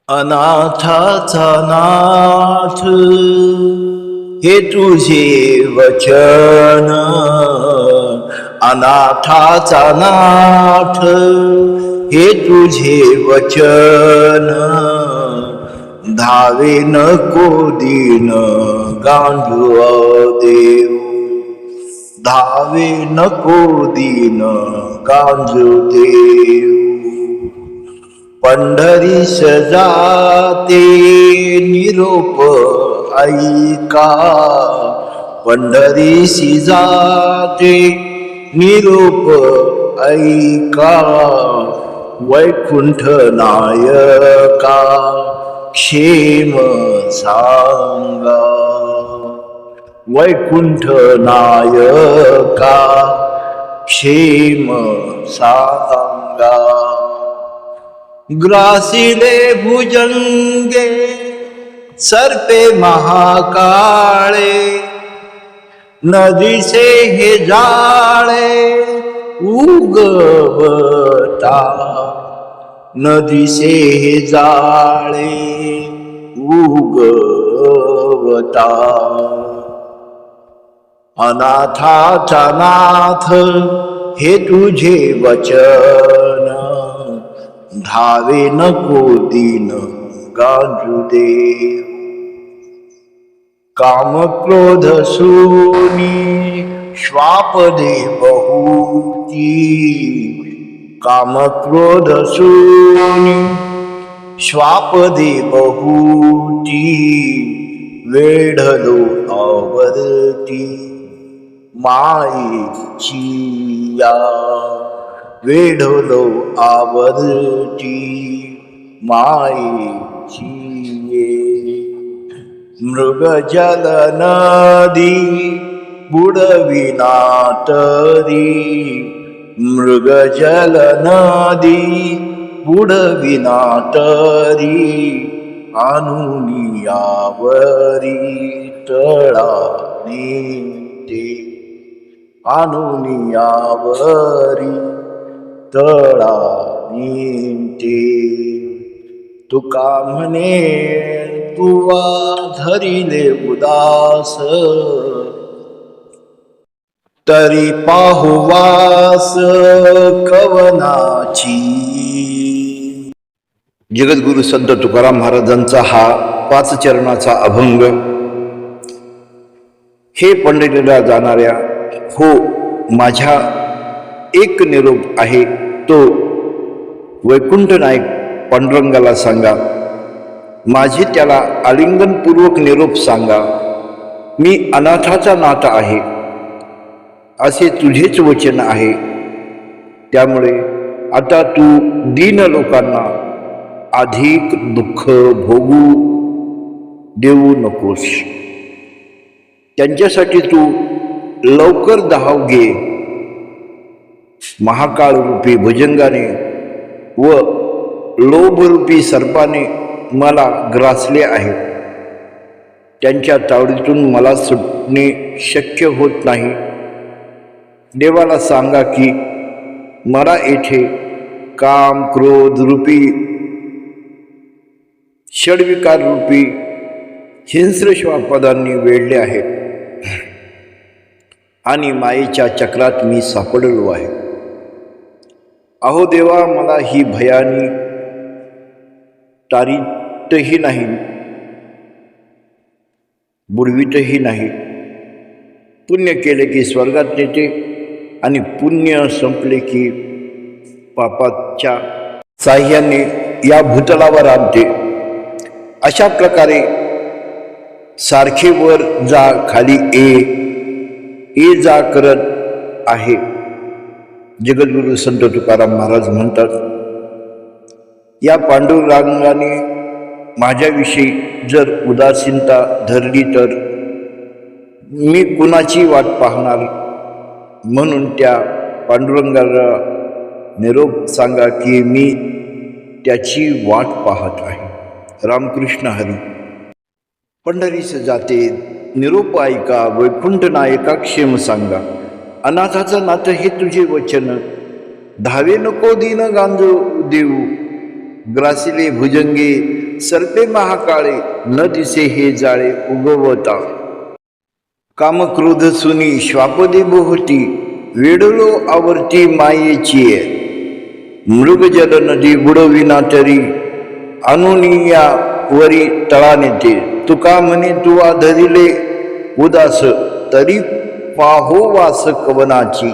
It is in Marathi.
अनाथाचा नाथ हे तुझे वचन, अनाथाचा नाथ हे तुझे वचन, धावे नको दीन गांजू देव, धावे नको दीन गांजू देव. पंढरीस जाते निरोप ऐका, पंढरीसी जाते निरोप ऐका, वैकुंठ नायका क्षेम सांगा, वैकुंठ नायका क्षेम सांगा. ग्रासिले भुजंगे सर्पे महाकाळे, नदीसे हे जाळे उगवता, नदीसे हे जाळे उगवता. अनाथाचा नाथ हे तुझे वचन, धावे नको दीन गांजू देव. काम क्रोध सूनी श्वापदे बहुती, काम क्रोध सूनी श्वापदे बहुती, वेढलो आवरती मायेची या, वेढलो आवरती मायेची ये. मृगजल नदी बुडविना तरी, मृगजल नदी बुडविना तरी, आणूनी यावरी तळाने ते, आणूनी यावरी तळाने. तुका म्हणे तुवा धरिले उदास, तरी पाहुवास कवनाची. जगद्गुरु संत तुकाराम महाराजांचा हा 5 चरणाचा अभंग हे पंढरीला जाणाऱ्या हो माझ्या एक निरोप आहे, तो वैकुंठ नायक पांडुरंगाला सांगा. माझे त्याला आलिंगनपूर्वक निरोप सांगा. मी अनाथाचा नाथ आहे असे तुझेच वचन आहे. त्यामुळे आता तू दीन लोकांना अधिक दुःख भोगू देऊ नकोस. त्यांच्यासाठी तू लवकर धाव घे. महाकाळ रूपी भुजंगाने व लोभरूपी सर्पाने मला ग्रासले आहे. त्यांच्या तावडीतून मला सुटणे शक्य होत नाही. देवाला सांगा की मला येथे काम क्रोध रूपी षड्विकार रूपी हिंस्र श्वापदांनी वेढले आहे आणि मायेच्या चक्रात मी सापडलो आहे. अहो देवा, मला ही भयानी तारीतही नाही, बुडवीतही नाही. पुण्य केले की स्वर्गात नेते आणि पुण्य संपले की पापाच्या साह्याने या भूतलावर आणते. अशा प्रकारे सारखे वर जा खाली ये जा करत आहे. जगद्गुरु संत तुकाराम महाराज म्हणतात, या पांडुरंगाने माझ्याविषयी जर उदासीनता धरली तर मी कुणाची वाट पाहणार. म्हणून त्या पांडुरंगाला निरोप सांगा की मी त्याची वाट पाहत आहे. रामकृष्ण हरी. पंढरीस जाते निरोप ऐका, वैकुंठ नायका क्षेम सांगा. अनाथाचा नाथ हे तुझे वचन, धावे नको दीन गांजो देऊ. ग्रासिले भुजंगे सरते महाकाळे न दिसे हे जाळे उगवता. कामक्रोध सुनी श्वापदे बोहती वेडलो आवर्ती मायेची. मृगजल नदी बुडविना तरी अनुनिया वरी तळा नेते. तुका म्हणे तुवा धरिले उदास तरी पाहो वास कवनाची.